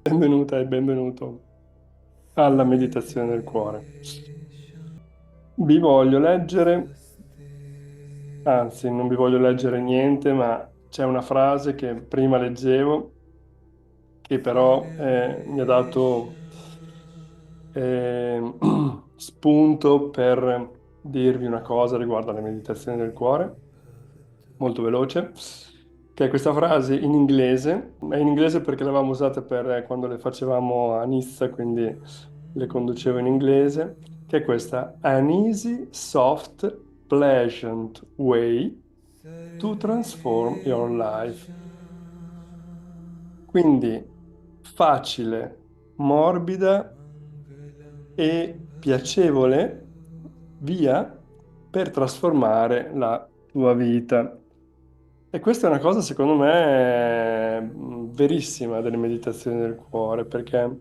Benvenuta e benvenuto alla meditazione del cuore. Vi voglio leggere, anzi, non vi voglio leggere niente, ma c'è una frase che prima leggevo, che però mi ha dato eh, spunto per dirvi una cosa riguardo alla meditazione del cuore, molto veloce, che è questa frase in inglese. È in inglese perché l'avevamo usata per quando le facevamo a Nizza, quindi le conducevo in inglese, che è questa: An easy, soft, pleasant way to transform your life. Quindi facile, morbida e piacevole via per trasformare la tua vita. E questa è una cosa, secondo me, verissima delle meditazioni del cuore, perché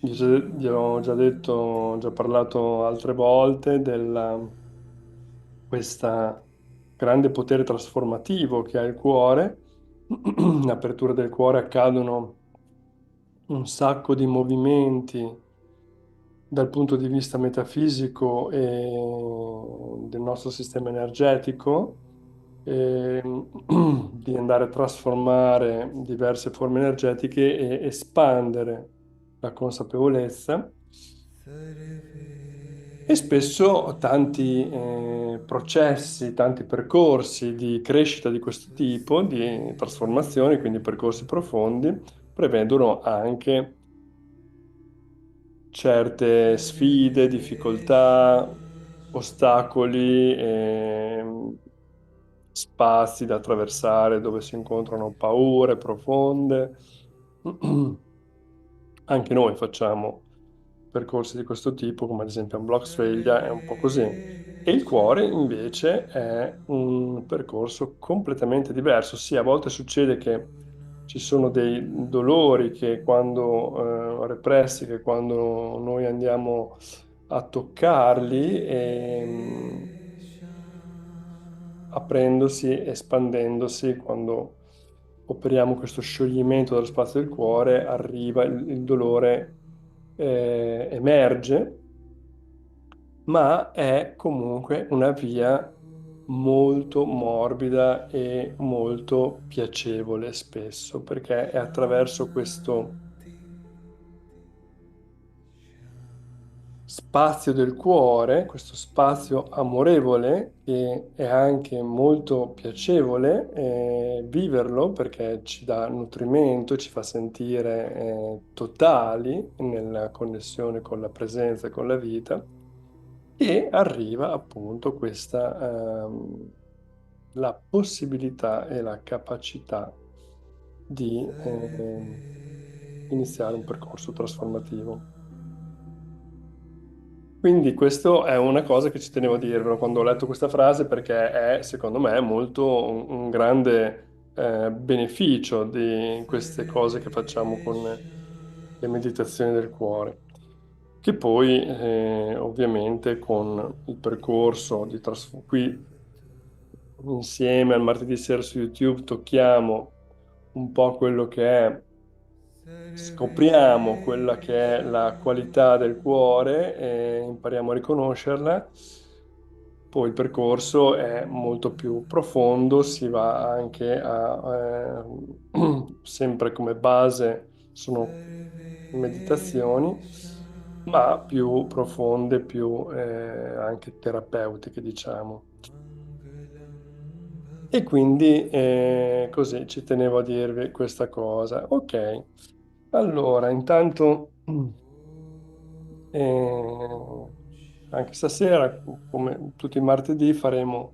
gliel'ho già detto, ho già parlato altre volte della questa grande potere trasformativo che ha il cuore. In apertura del cuore accadono un sacco di movimenti dal punto di vista metafisico e del nostro sistema energetico, e di andare a trasformare diverse forme energetiche e espandere la consapevolezza. E spesso tanti processi, tanti percorsi di crescita di questo tipo, di trasformazione, quindi percorsi profondi, prevedono anche certe sfide, difficoltà, ostacoli, spazi da attraversare dove si incontrano paure profonde. Anche noi facciamo percorsi di questo tipo, come ad esempio un block sveglia, è un po' così. E il cuore invece è un percorso completamente diverso. Sì, a volte succede che ci sono dei dolori che quando repressi, che quando noi andiamo a toccarli, aprendosi, espandendosi, quando operiamo questo scioglimento dello spazio del cuore, arriva il dolore, emerge, ma è comunque una via molto morbida e molto piacevole spesso, perché è attraverso questo spazio del cuore, questo spazio amorevole, che è anche molto piacevole viverlo perché ci dà nutrimento, ci fa sentire totali nella connessione con la presenza e con la vita, e arriva appunto la possibilità e la capacità di iniziare un percorso trasformativo. Quindi questo è una cosa che ci tenevo a dirvelo quando ho letto questa frase, perché è, secondo me, molto un grande beneficio di queste cose che facciamo con le meditazioni del cuore, che poi ovviamente con il percorso di qui insieme al martedì sera su YouTube tocchiamo un po' quello che è, scopriamo quella che è la qualità del cuore e impariamo a riconoscerla. Poi il percorso è molto più profondo, si va anche sempre come base sono meditazioni, ma più profonde, più anche terapeutiche, diciamo. E quindi così ci tenevo a dirvi questa cosa. Ok, allora intanto eh, anche stasera, come tutti i martedì, faremo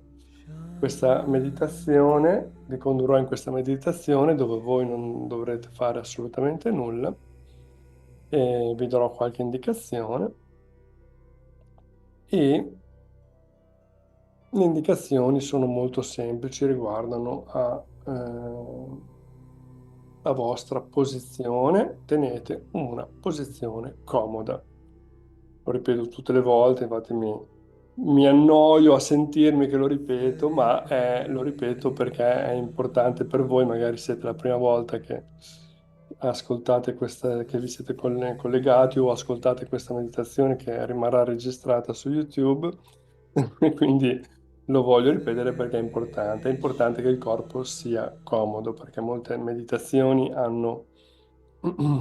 questa meditazione, vi condurrò in questa meditazione dove voi non dovrete fare assolutamente nulla e vi darò qualche indicazione e le indicazioni sono molto semplici, riguardano la vostra posizione. Tenete una posizione comoda. Lo ripeto tutte le volte, infatti mi annoio a sentirmi che lo ripeto, ma lo ripeto perché è importante per voi. Magari siete la prima volta che ascoltate questa, che vi siete collegati o ascoltate questa meditazione che rimarrà registrata su YouTube. E quindi lo voglio ripetere perché è importante. È importante che il corpo sia comodo, perché molte meditazioni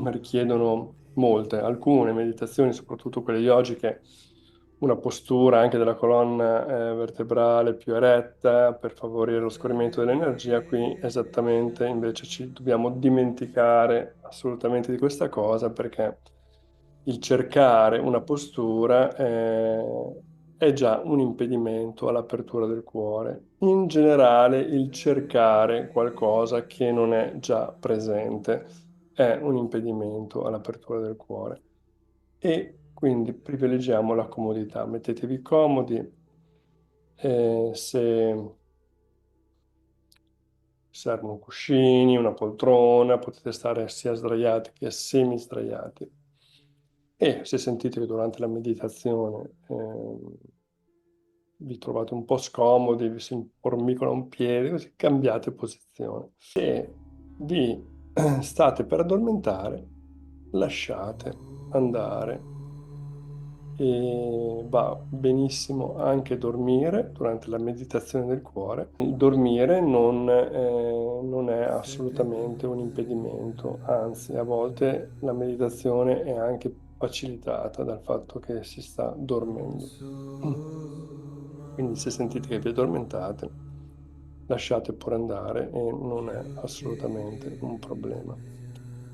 richiedono alcune meditazioni, soprattutto quelle yogiche, una postura anche della colonna vertebrale più eretta per favorire lo scorrimento dell'energia. Qui esattamente invece ci dobbiamo dimenticare assolutamente di questa cosa perché il cercare una postura è già un impedimento all'apertura del cuore. In generale, il cercare qualcosa che non è già presente è un impedimento all'apertura del cuore. E quindi privilegiamo la comodità. Mettetevi comodi. Se servono cuscini, una poltrona, potete stare sia sdraiati che semi sdraiati. E se sentite che durante la meditazione vi trovate un po' scomodi, vi si informicola un piede, così cambiate posizione. Se vi state per addormentare, lasciate andare. E va benissimo anche dormire durante la meditazione del cuore. Il dormire non è assolutamente un impedimento, anzi, a volte la meditazione è anche facilitata dal fatto che si sta dormendo. Quindi se sentite che vi addormentate, lasciate pure andare e non è assolutamente un problema.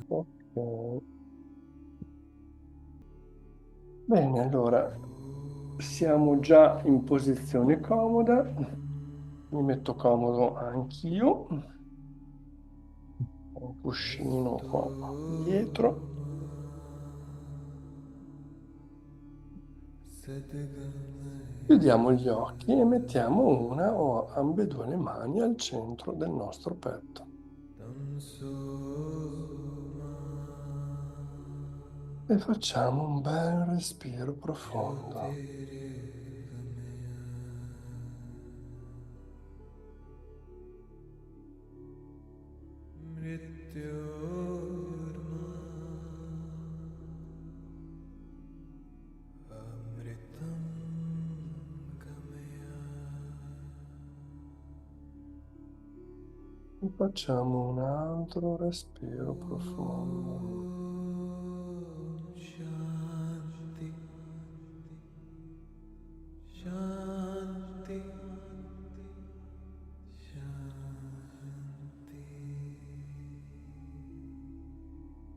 Ok. Bene, allora siamo già in posizione comoda. Mi metto comodo anch'io. Un cuscino qua dietro. Chiudiamo gli occhi e mettiamo una o ambedue le mani al centro del nostro petto. E facciamo un bel respiro profondo. E facciamo un altro respiro profondo.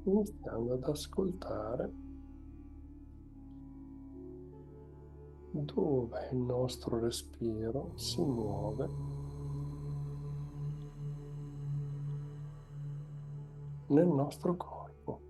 Iniziando ad ascoltare dove il nostro respiro si muove nel nostro corpo.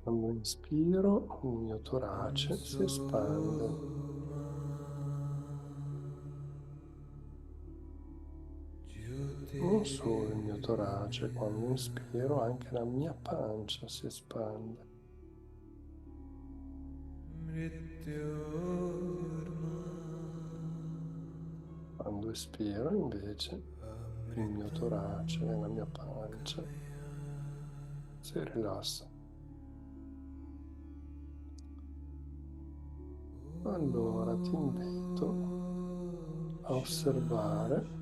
Quando inspiro, il mio torace si espande. Non solo il mio torace, quando inspiro anche la mia pancia si espande. Quando espiro invece il mio torace e la mia pancia si rilassano. Allora ti invito a osservare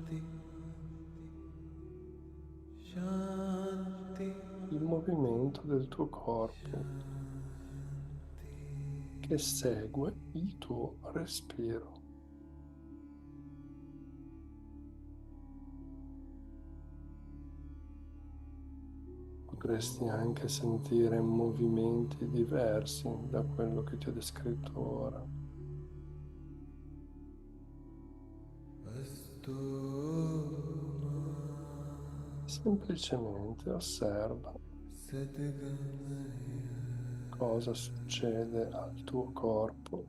il movimento del tuo corpo che segue il tuo respiro. Potresti anche sentire movimenti diversi da quello che ti ho descritto ora. Semplicemente osserva cosa succede al tuo corpo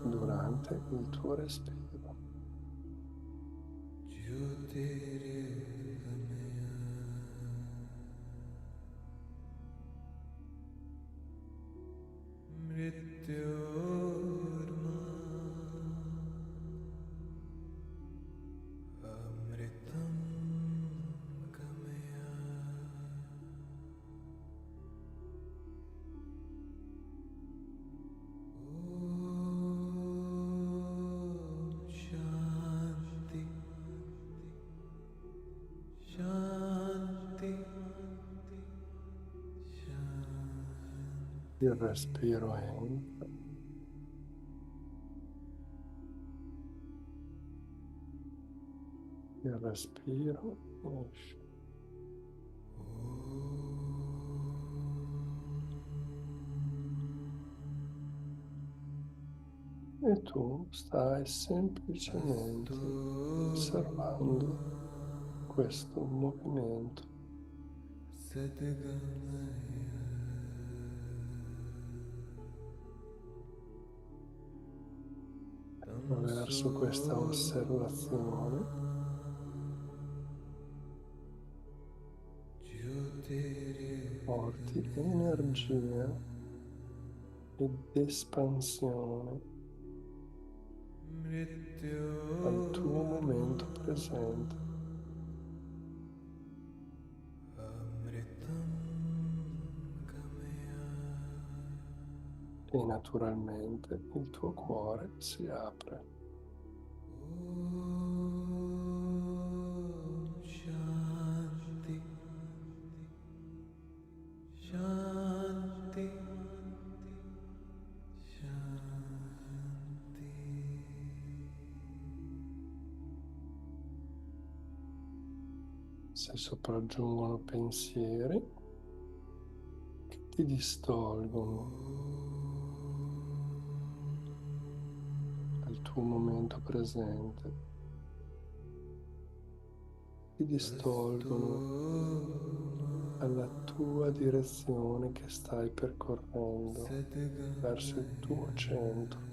durante il tuo respiro. il respiro entra, il respiro esce. E tu stai semplicemente osservando questo movimento attraverso questa osservazione. Porti energia ed espansione al tuo momento presente e naturalmente il tuo cuore si apre. Se sopraggiungono pensieri che ti distolgono dal tuo momento presente, ti distolgono dalla tua direzione che stai percorrendo verso il tuo centro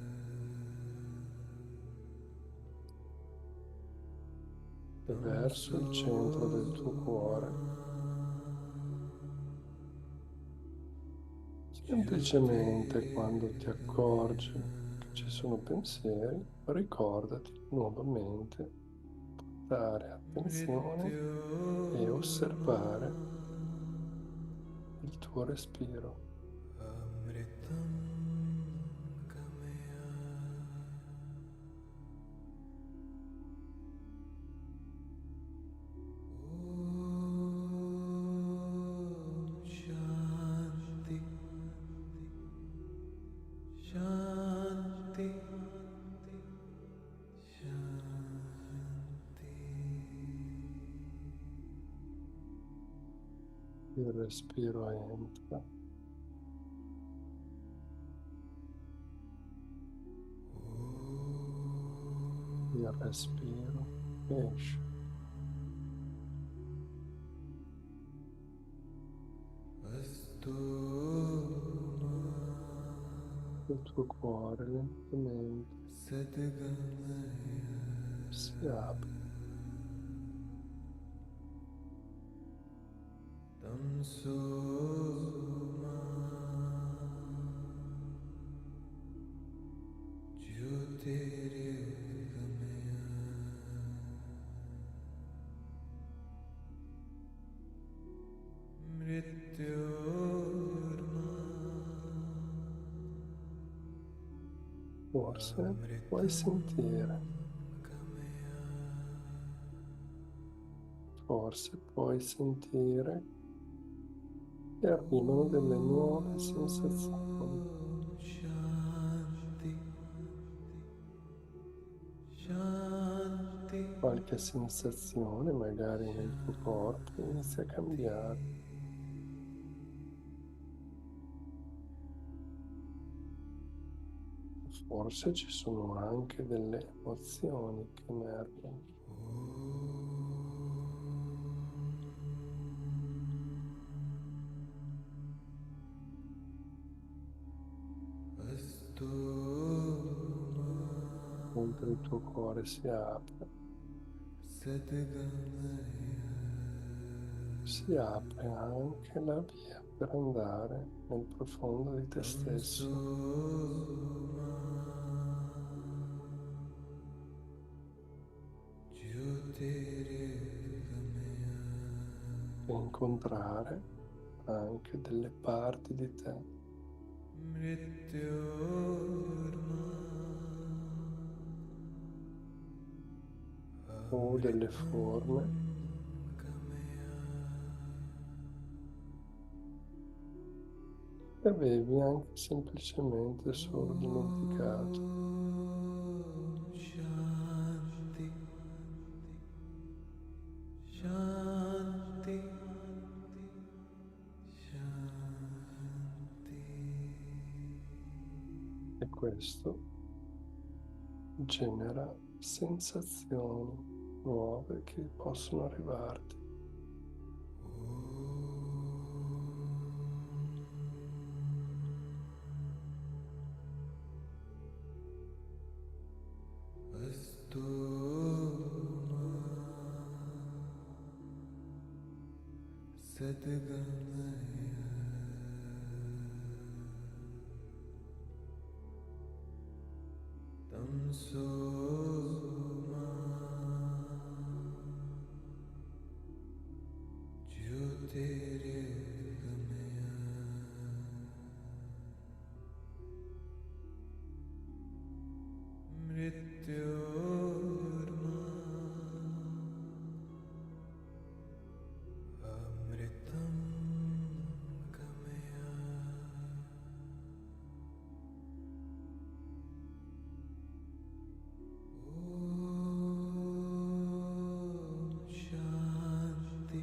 e verso il centro del tuo cuore. Semplicemente quando ti accorgi che ci sono pensieri, ricordati nuovamente di dare attenzione e osservare il tuo respiro. Il respiro entra, il respiro esce. Il tuo cuore lentamente si apre. Forse puoi sentire, forse puoi sentire che arrivano delle nuove sensazioni, qualche sensazione magari nel tuo corpo inizia a cambiare. Forse ci sono anche delle emozioni che emergono. Mentre il tuo cuore si apre anche la via per andare nel profondo di te stesso e incontrare anche delle parti di te o delle forme e avevi anche semplicemente solo dimenticato. Shanti, Shanti, Shanti. E questo genera sensazioni nuove che possono arrivarti. Astu Sadgamaya Tamso Jyotirgamaya Mrityorma Amritam Gamaya. Om Shanti,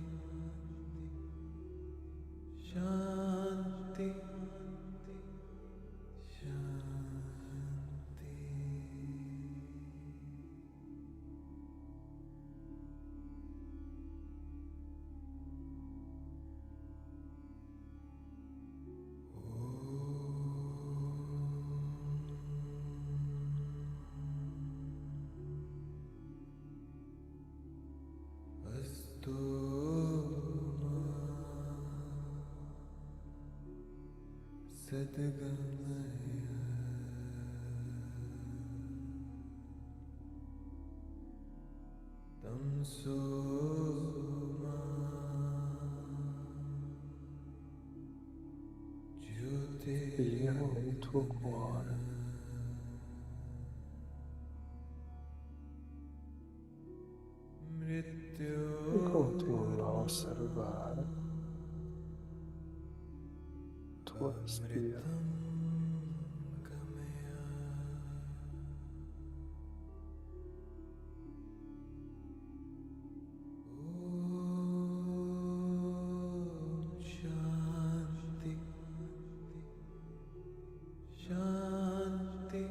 Shanti, Shanti. Astu Sadgamaya Tamso Respira nel tuo Jyotirgamaya cuore e continua a Mrityorma osservare il tuo respiro. Amritam Gamaya. Om Shanti, Shanti,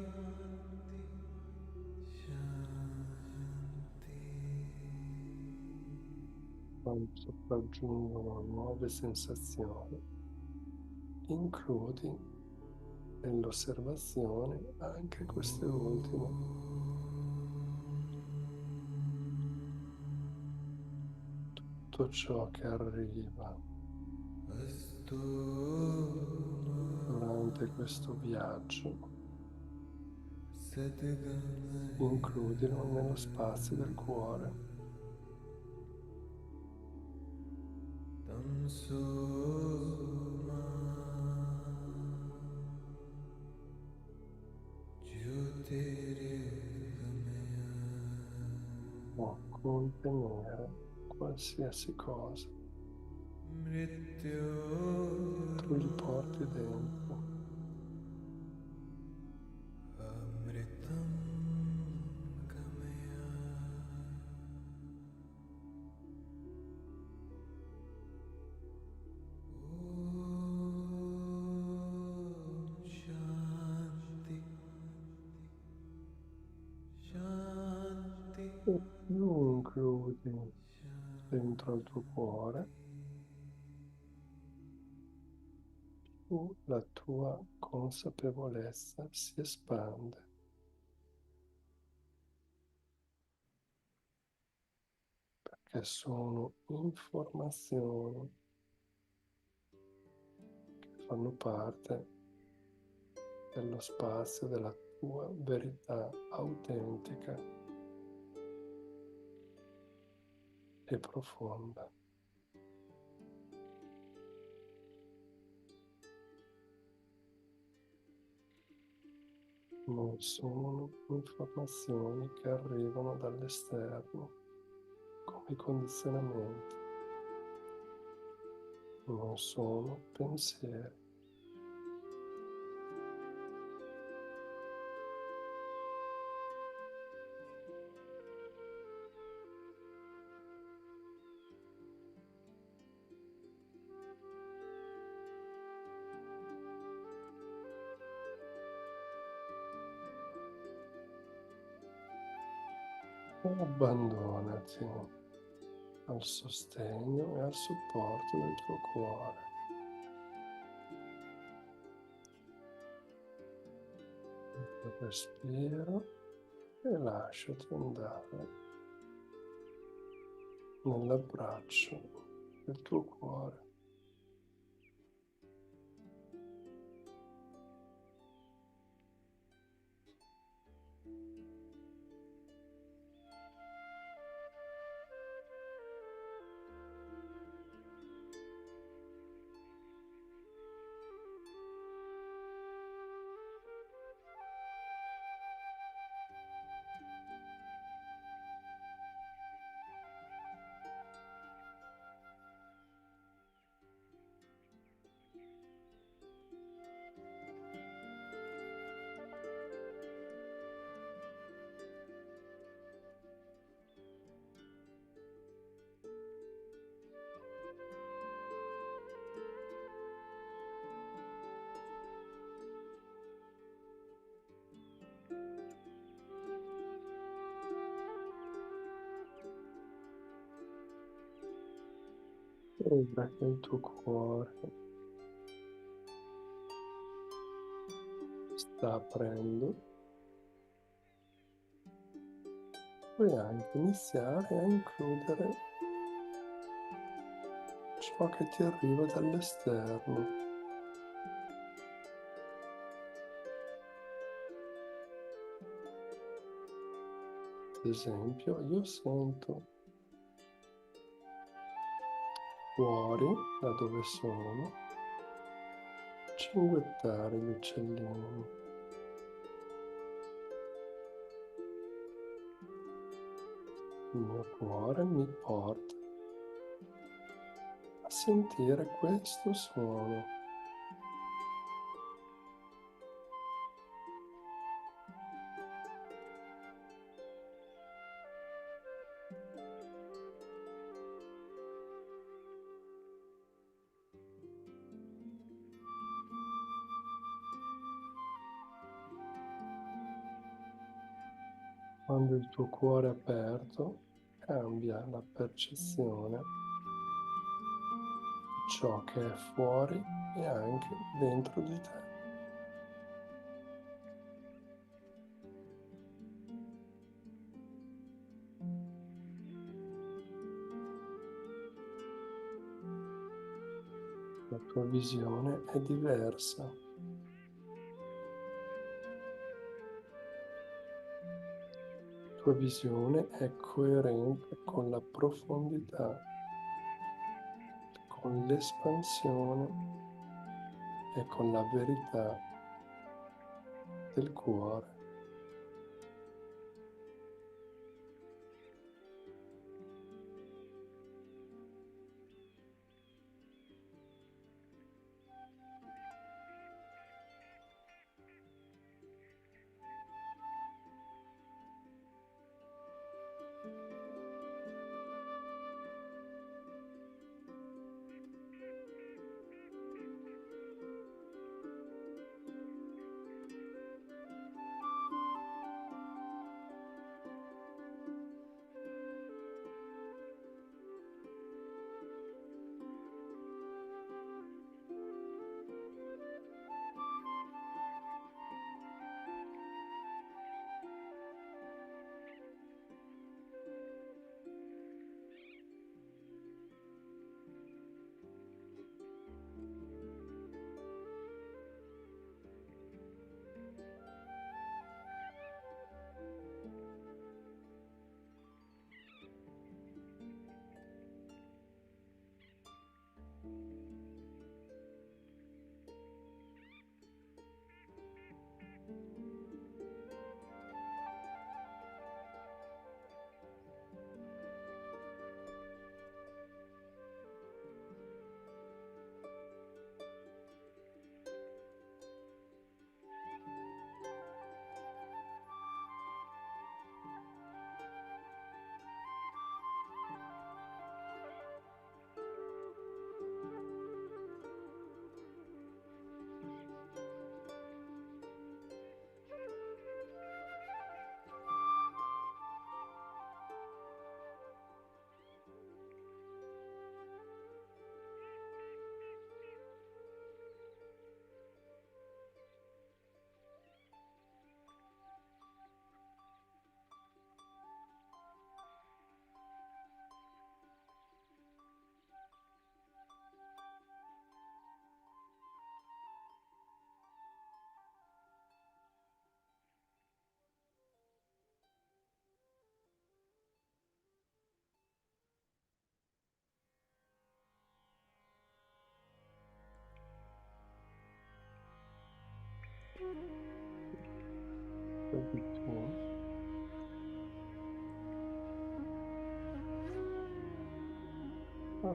Shanti. Quando sopraggiungono nuove sensazioni, includi nell'osservazione anche queste ultime. Tutto ciò che arriva Astu durante questo viaggio, Sadgamaya includilo nello spazio del cuore. Tamso Jyotirgamaya Può contenere qualsiasi cosa tu gli Mrityorma porti dentro. Amritam Gamaya. Om Shanti, Shanti, E più includi dentro il tuo cuore, Shanti. più la tua consapevolezza si espande, perché sono informazioni che fanno parte dello spazio della tua verità autentica e profonda. Non sono informazioni che arrivano dall'esterno come condizionamenti, non sono pensieri, Abbandonati al sostegno e al supporto del tuo cuore. Respiro e lasciati andare nell'abbraccio del tuo cuore. Sembra che il tuo cuore sta aprendo, puoi anche iniziare a includere ciò che ti arriva dall'esterno. Ad esempio, io sento fuori, da dove sono, cinguettare gli uccellini. Il mio cuore mi porta a sentire questo suono. Quando il tuo cuore è aperto, cambia la percezione di ciò che è fuori e anche dentro di te. La tua visione è diversa. La tua visione è coerente con la profondità, con l'espansione e con la verità del cuore.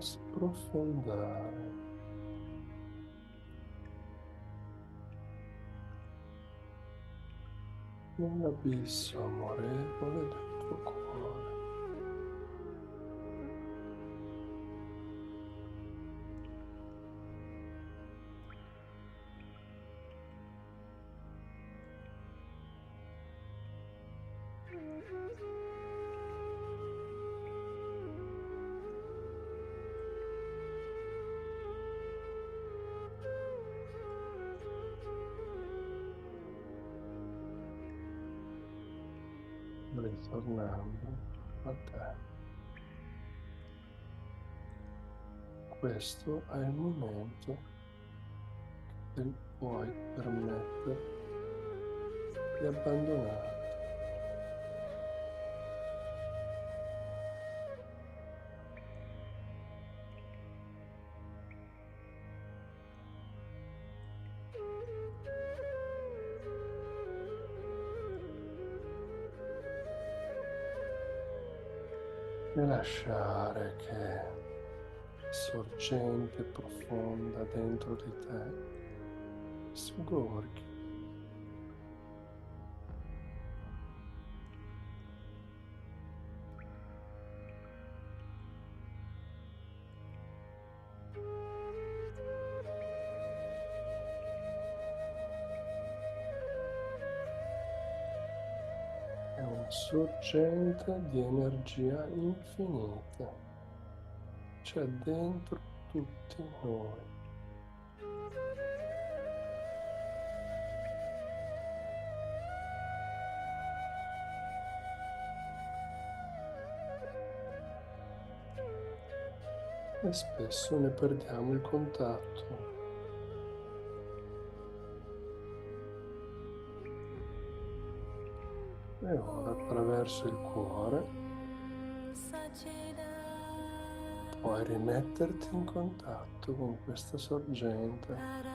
sprofondare nell'abisso amorevole del tuo cuore. Ritornando a te. Questo è il momento che puoi permettere di abbandonare. E lasciare che sorgente profonda dentro di te si gorghi. È una sorgente di energia infinita. C'è dentro tutti noi. E spesso ne perdiamo il contatto. E ora attraverso il cuore puoi rimetterti in contatto con questa sorgente.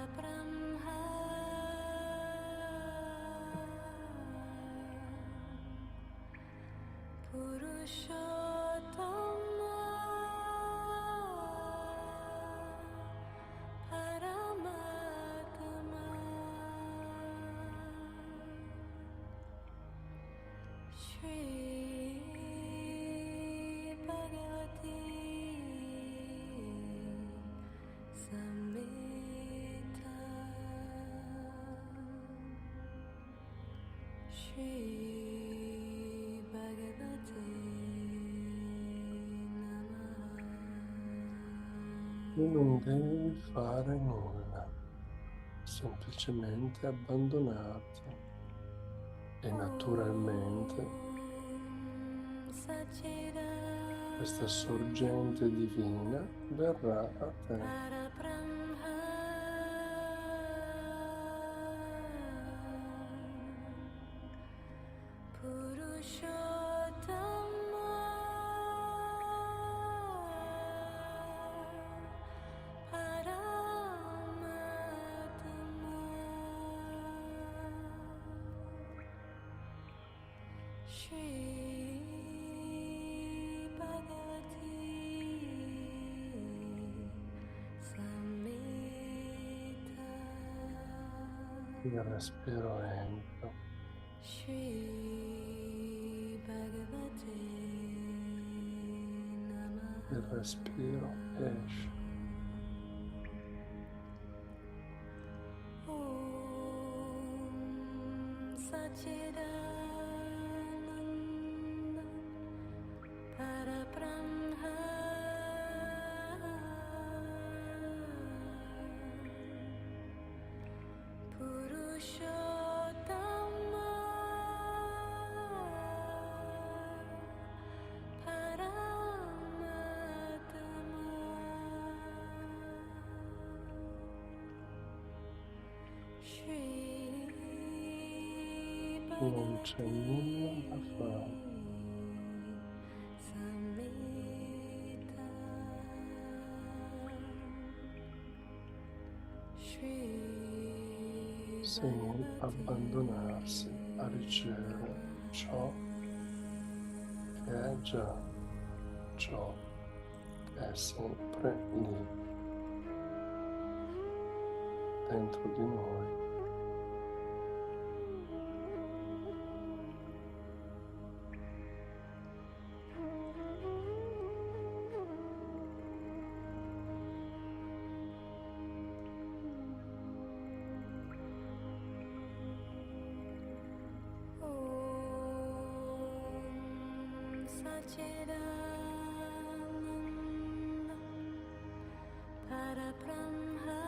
E non devi fare nulla, semplicemente abbandonarti e naturalmente questa sorgente divina verrà a te. Il respiro entra, il respiro esce. Non c'è nulla da fare. Solo abbandonarsi a ricevere ciò che è già ciò è sempre lì, dentro di noi. Om Satchidananda Parabrahma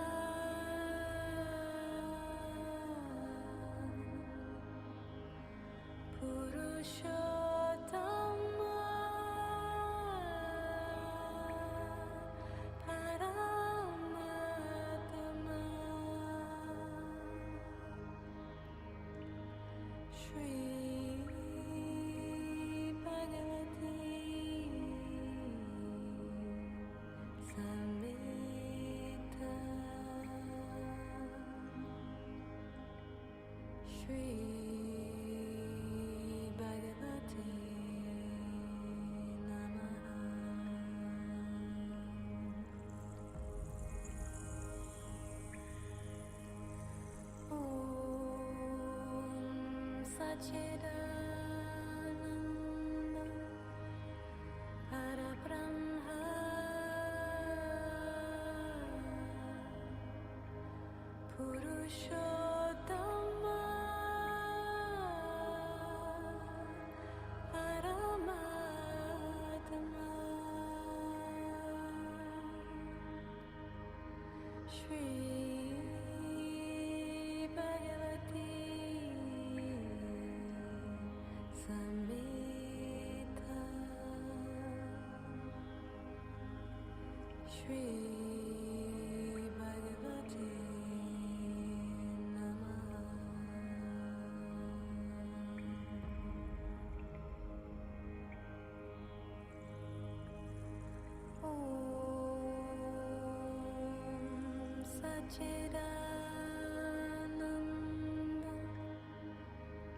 Purushottama Paramatma Shri Bhagavati Samhita Shri Bhagavati Namaha Om Satchidananda Parabrahma Purushottama Paramatma Shri Bhagavati Samhita Shri Bhagavati Namaha Om Satchidananda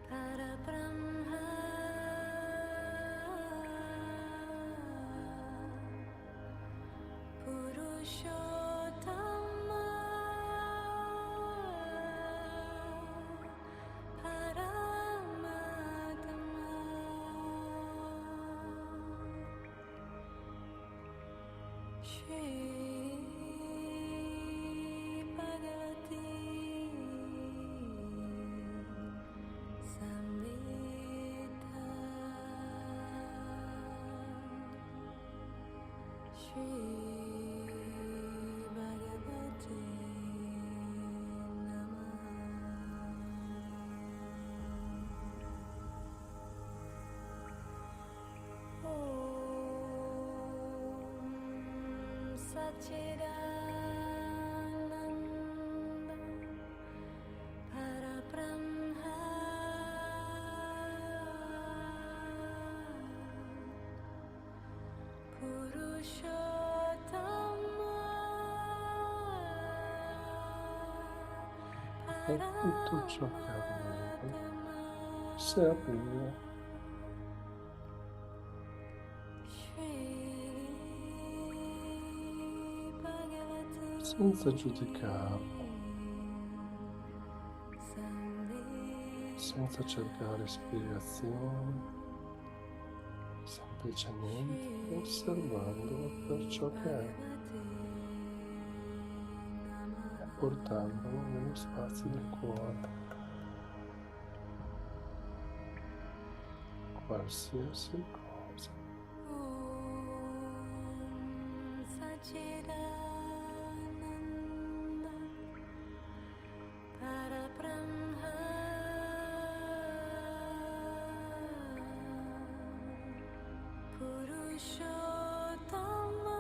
Parabrahma Purushottama Paramatma Shri Bhagavati Samhita Shri Bhagavati Namaha Om Satchidananda Parabrahma Purushottama E tutto ciò che arriva, se Paramatma arriva, Shri Bhagavati senza giudicarlo, senza Samhita cercare spiegazioni, semplicemente Shri osservandolo per ciò che è Bhagavati e Namaha portandolo nello spazio del cuore, qualsiasi cosa. Om Satchidananda Parabrahma Purushottama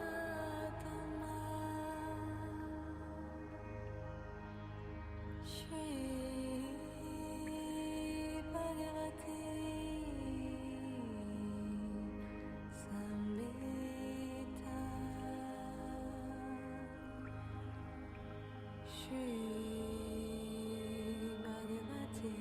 Paramatma Shri Bhagavati Samhita Shri Bhagavati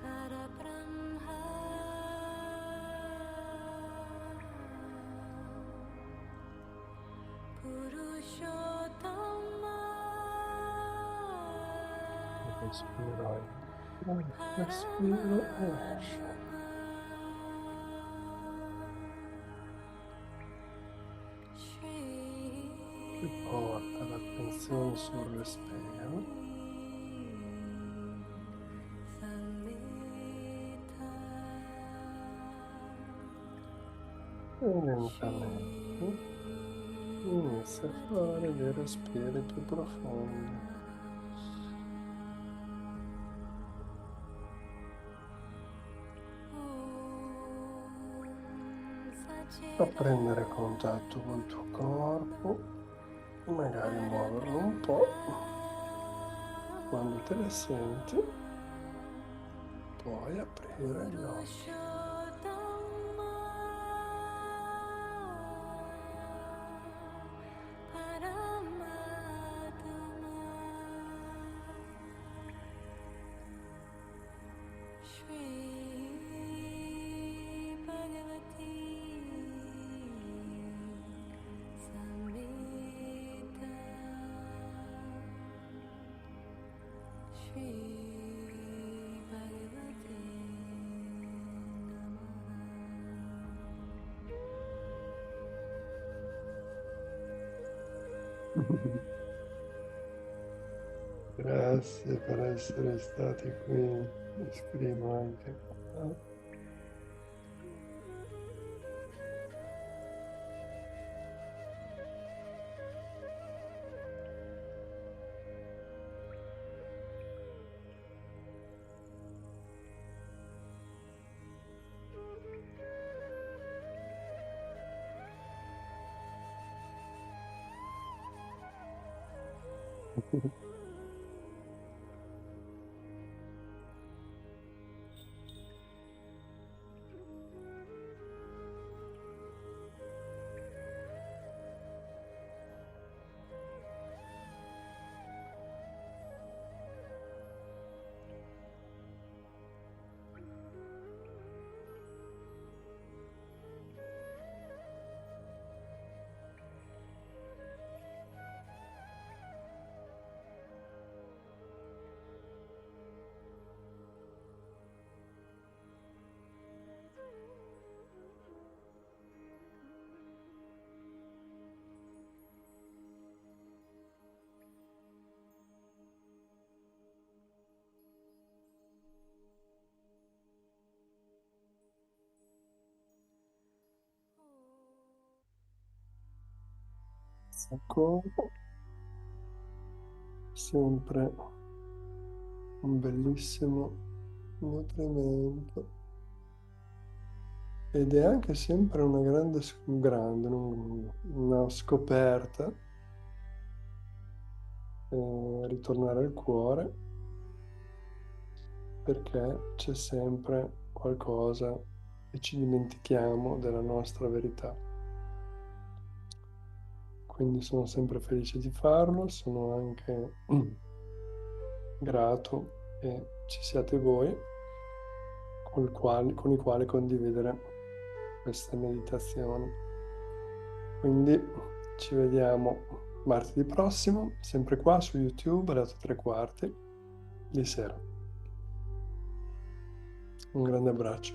Parabrahma Purushottama Respiro, respiro, esce. Riporta l'attenzione sul respiro. E lentamente inizia a fare dei respiri più profondi. A prendere contatto col tuo corpo, magari muoverlo un po'. Quando te ne senti, puoi aprire gli occhi. Grazie per essere stati qui. Esprimo anche. Ancora, sempre un bellissimo nutrimento ed è anche sempre una una scoperta, ritornare al cuore, perché c'è sempre qualcosa e ci dimentichiamo della nostra verità. Quindi sono sempre felice di farlo, sono anche grato che ci siate voi con i quali condividere queste meditazioni. Quindi ci vediamo martedì prossimo, sempre qua su YouTube alle 8:15 di sera. Un grande abbraccio.